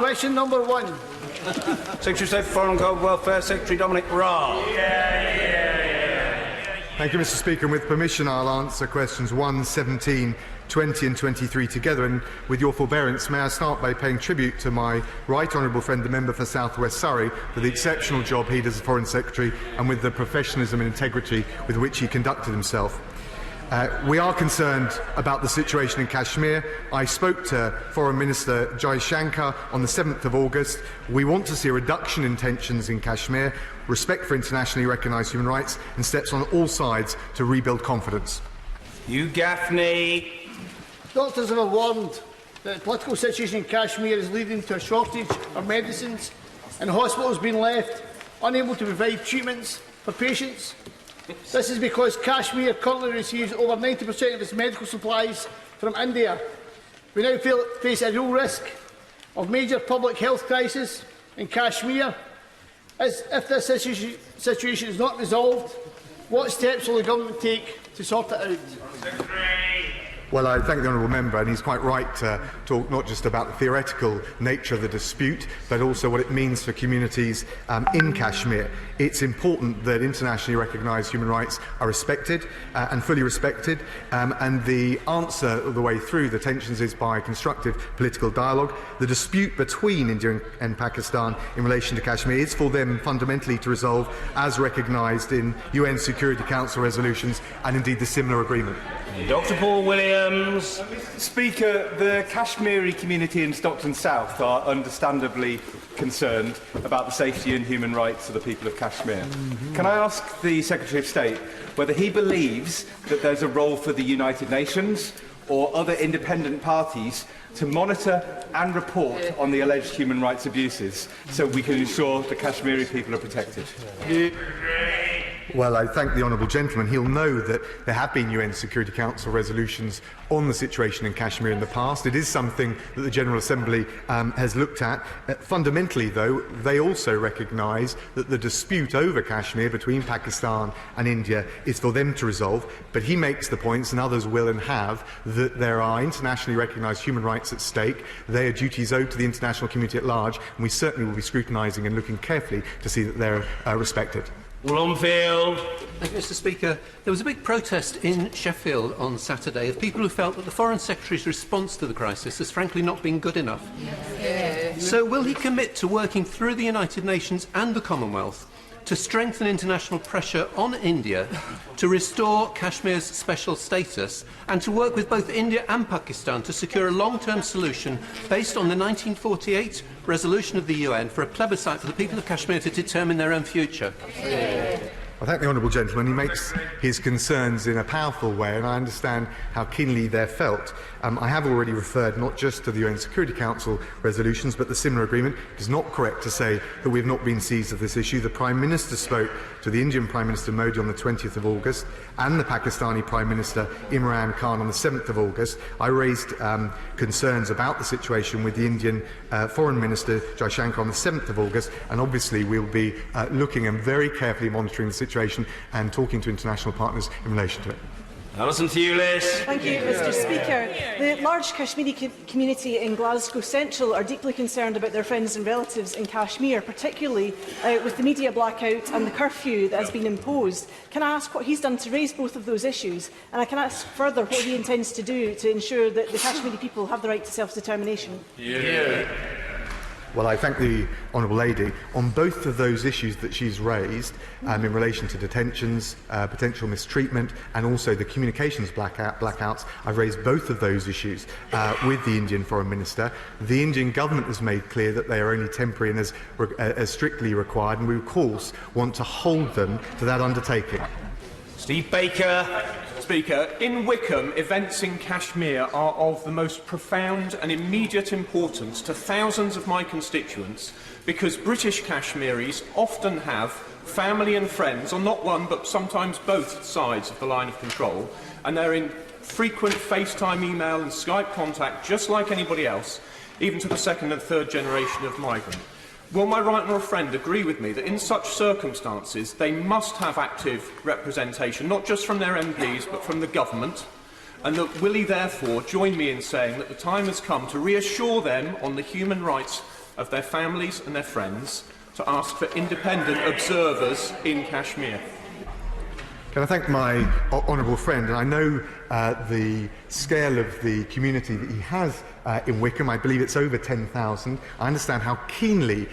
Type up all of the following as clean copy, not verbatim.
Question number 1. Secretary of State for Foreign and Global Welfare, Secretary Dominic Raab. Thank you, Mr. Speaker. And with permission, I'll answer questions 1, 17, 20 and 23 together. And with your forbearance, may I start by paying tribute to my right honourable friend, the member for South West Surrey, for the exceptional job he did as Foreign Secretary and with the professionalism and integrity with which he conducted himself. We are concerned about the situation in Kashmir. I spoke to Foreign Minister Jai Shankar on the 7th of August. We want to see a reduction in tensions in Kashmir, respect for internationally recognised human rights and steps on all sides to rebuild confidence. Hugh Gaffney. Doctors have warned that the political situation in Kashmir is leading to a shortage of medicines and hospitals being left unable to provide treatments for patients. This is because Kashmir currently receives over 90% of its medical supplies from India. We now face a real risk of major public health crisis in Kashmir. If this situation is not resolved, what steps will the government take to sort it out? Well, I thank the honourable member, and he's quite right to talk not just about the theoretical nature of the dispute, but also what it means for communities in Kashmir. It's important that internationally recognised human rights are respected and fully respected, and the answer of the way through the tensions is by constructive political dialogue. The dispute between India and Pakistan in relation to Kashmir is for them fundamentally to resolve as recognised in UN Security Council resolutions and indeed the similar agreement. Dr. Paul Williams. Speaker, the Kashmiri community in Stockton South are understandably concerned about the safety and human rights of the people of Kashmir. Can I ask the Secretary of State whether he believes that there's a role for the United Nations or other independent parties to monitor and report on the alleged human rights abuses so we can ensure the Kashmiri people are protected? Well, I thank the honourable gentleman. He'll know that there have been UN Security Council resolutions on the situation in Kashmir in the past. It is something that the General Assembly has looked at. Fundamentally, though, they also recognise that the dispute over Kashmir between Pakistan and India is for them to resolve. But he makes the points, and others will and have, that there are internationally recognised human rights at stake. They are duties owed to the international community at large, and we certainly will be scrutinising and looking carefully to see that they're respected. Blomfield. Thank you, Mr. Speaker. There was a big protest in Sheffield on Saturday of people who felt that the Foreign Secretary's response to the crisis has frankly not been good enough. So will he commit to working through the United Nations and the Commonwealth to strengthen international pressure on India to restore Kashmir's special status and to work with both India and Pakistan to secure a long-term solution based on the 1948 resolution of the UN for a plebiscite for the people of Kashmir to determine their own future? I thank the honourable gentleman. He makes his concerns in a powerful way, and I understand how keenly they're felt. I have already referred not just to the UN Security Council resolutions, but the similar agreement. It is not correct to say that we have not been seized of this issue. The Prime Minister spoke to the Indian Prime Minister Modi on the 20th of August and the Pakistani Prime Minister Imran Khan on the 7th of August. I raised concerns about the situation with the Indian Foreign Minister Jai Shankar on the 7th of August, and obviously we will be looking and very carefully monitoring the situation and talking to international partners in relation to it. Alison Thewlis. Thank you, Mr. Speaker. The large Kashmiri community in Glasgow Central are deeply concerned about their friends and relatives in Kashmir, particularly with the media blackout and the curfew that has been imposed. Can I ask what he's done to raise both of those issues? And I can ask further what he intends to do to ensure that the Kashmiri people have the right to self-determination? Well, I thank the honourable lady. On both of those issues that she's raised, in relation to detentions, potential mistreatment, and also the communications blackouts, I've raised both of those issues with the Indian Foreign Minister. The Indian government has made clear that they are only temporary and as strictly required, and we, of course, want to hold them to that undertaking. Steve Baker. Speaker, in Wickham, events in Kashmir are of the most profound and immediate importance to thousands of my constituents because British Kashmiris often have family and friends on not one but sometimes both sides of the line of control, and they're in frequent FaceTime, email and Skype contact just like anybody else, even to the second and third generation of migrant. Will my right honourable friend agree with me that in such circumstances they must have active representation, not just from their MPs but from the government, and that will he therefore join me in saying that the time has come to reassure them on the human rights of their families and their friends to ask for independent observers in Kashmir. Can I thank my honourable friend? And I know the scale of the community that he has in Wickham. I believe it's over 10,000. I understand how keenly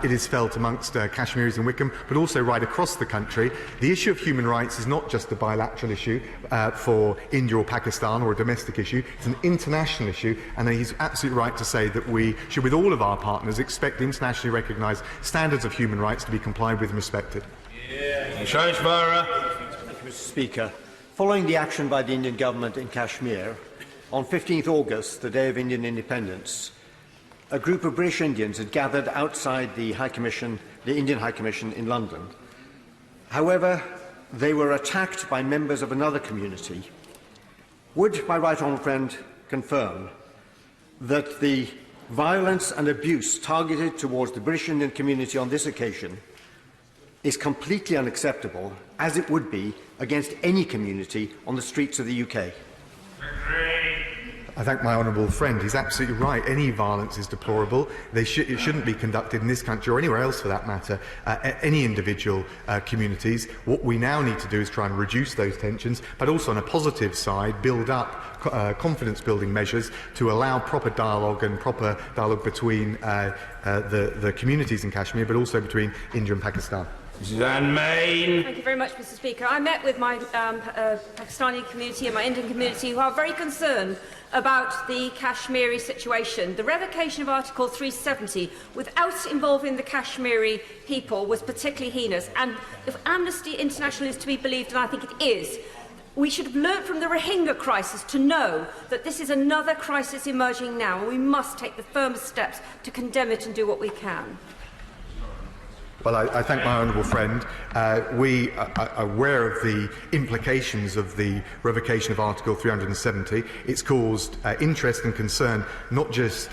it is felt amongst Kashmiris in Wickham, but also right across the country. The issue of human rights is not just a bilateral issue for India or Pakistan or a domestic issue. It's an international issue, and he's absolutely right to say that we should, with all of our partners, expect internationally recognised standards of human rights to be complied with and respected. Mr. Speaker, following the action by the Indian government in Kashmir, on 15th August, the day of Indian independence, a group of British Indians had gathered outside the Indian High Commission in London. However, they were attacked by members of another community. Would my right honourable friend confirm that the violence and abuse targeted towards the British Indian community on this occasion is completely unacceptable, as it would be against any community on the streets of the UK? I thank my honourable friend. He's absolutely right. Any violence is deplorable. It shouldn't be conducted in this country or anywhere else for that matter, any individual communities. What we now need to do is try and reduce those tensions, but also on a positive side, build up confidence-building measures to allow proper dialogue between the communities in Kashmir, but also between India and Pakistan. Thank you very much, Mr. Speaker. I met with my Pakistani community and my Indian community, who are very concerned about the Kashmiri situation. The revocation of Article 370 without involving the Kashmiri people was particularly heinous. And if Amnesty International is to be believed, and I think it is, we should have learnt from the Rohingya crisis to know that this is another crisis emerging now, and we must take the firmest steps to condemn it and do what we can. Well, I thank my honourable friend. We are aware of the implications of the revocation of Article 370. It's caused interest and concern not just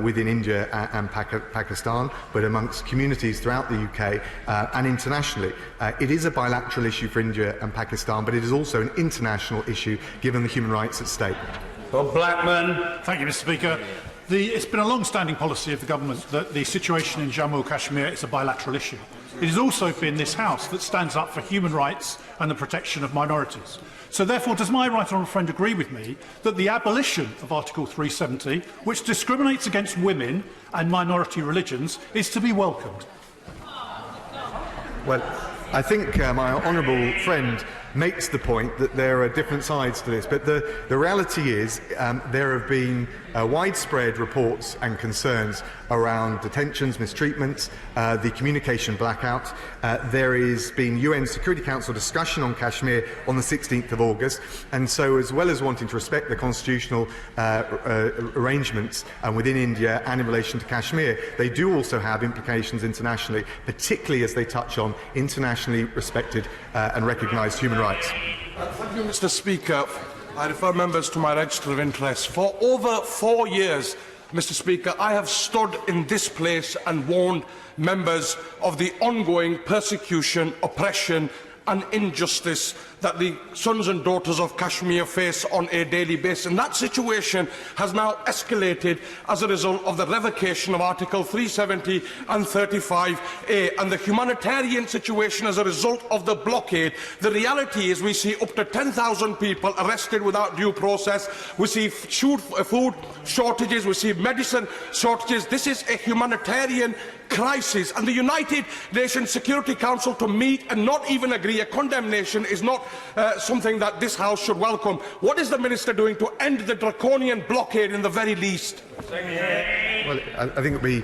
within India and Pakistan, but amongst communities throughout the UK and internationally. It is a bilateral issue for India and Pakistan, but it is also an international issue given the human rights at stake. Bob Blackman. Thank you, Mr. Speaker. It's been a long-standing policy of the government that the situation in Jammu and Kashmir is a bilateral issue. It has also been this House that stands up for human rights and the protection of minorities. So therefore, does my right honourable friend agree with me that the abolition of Article 370, which discriminates against women and minority religions, is to be welcomed? Well, I think my honourable friend makes the point that there are different sides to this, but the reality is there have been widespread reports and concerns around detentions, mistreatments, the communication blackout. There has been UN Security Council discussion on Kashmir on the 16th of August, and so as well as wanting to respect the constitutional arrangements within India and in relation to Kashmir, they do also have implications internationally, particularly as they touch on internationally respected and recognised human rights. Thank you, Mr. Speaker. I refer members to my register of interests. For over 4 years, Mr. Speaker, I have stood in this place and warned members of the ongoing persecution, oppression and injustice that the sons and daughters of Kashmir face on a daily basis. And that situation has now escalated as a result of the revocation of Article 370 and 35A and the humanitarian situation as a result of the blockade. The reality is we see up to 10,000 people arrested without due process. We see food shortages, we see medicine shortages. This is a humanitarian crisis, and the United Nations Security Council to meet and not even agree a condemnation is not something that this House should welcome. What is the Minister doing to end the draconian blockade in the very least? Well, I think it would be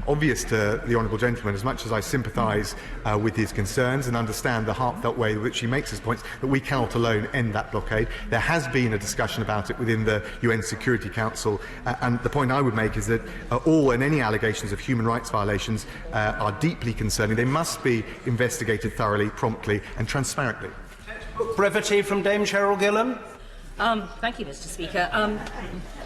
obvious to the honourable gentleman, as much as I sympathise with his concerns and understand the heartfelt way in which he makes his points, that we cannot alone end that blockade. There has been a discussion about it within the UN Security Council, and the point I would make is that all and any allegations of human rights violations are deeply concerning. They must be investigated thoroughly, promptly and transparently. Brevity from Dame Cheryl Gillam. Thank you, Mr. Speaker.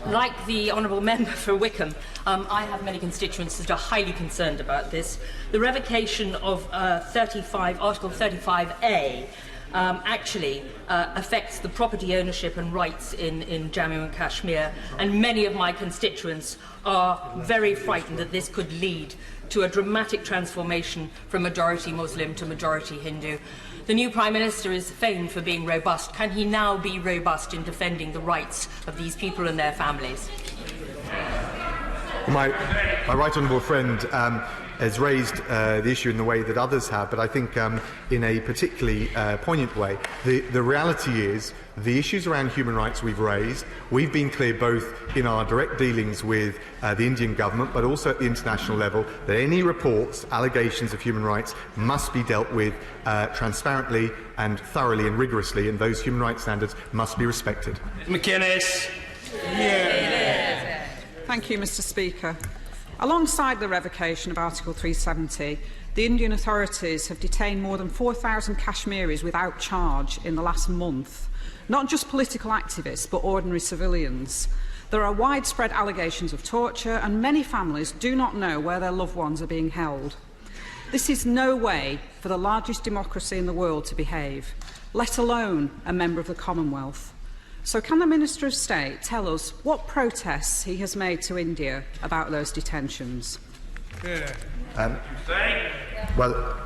Like the honourable member for Wickham, I have many constituents that are highly concerned about this. The revocation of Article 35A actually affects the property ownership and rights in Jammu and Kashmir, and many of my constituents are very frightened that this could lead to a dramatic transformation from majority Muslim to majority Hindu. The new Prime Minister is famed for being robust. Can he now be robust in defending the rights of these people and their families? My right honourable friend has raised the issue in the way that others have, but I think in a particularly poignant way. The reality is the issues around human rights we've raised. We've been clear both in our direct dealings with the Indian government, but also at the international level, that any reports, allegations of human rights must be dealt with transparently and thoroughly and rigorously, and those human rights standards must be respected. McInnes. Thank you, Mr. Speaker. Alongside the revocation of Article 370, the Indian authorities have detained more than 4,000 Kashmiris without charge in the last month. Not just political activists, but ordinary civilians. There are widespread allegations of torture, and many families do not know where their loved ones are being held. This is no way for the largest democracy in the world to behave, let alone a member of the Commonwealth. So can the Minister of State tell us what protests he has made to India about those detentions? Well,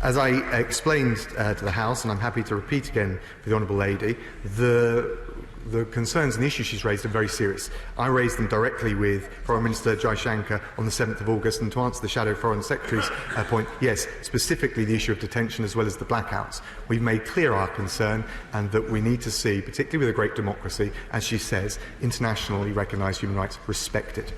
as I explained to the House, and I'm happy to repeat again for the Honourable Lady, the concerns and issues she's raised are very serious. I raised them directly with Foreign Minister Jaishankar on the 7th of August, and to answer the Shadow Foreign Secretary's point, yes, specifically the issue of detention as well as the blackouts. We've made clear our concern, and that we need to see, particularly with a great democracy, as she says, internationally recognised human rights respected.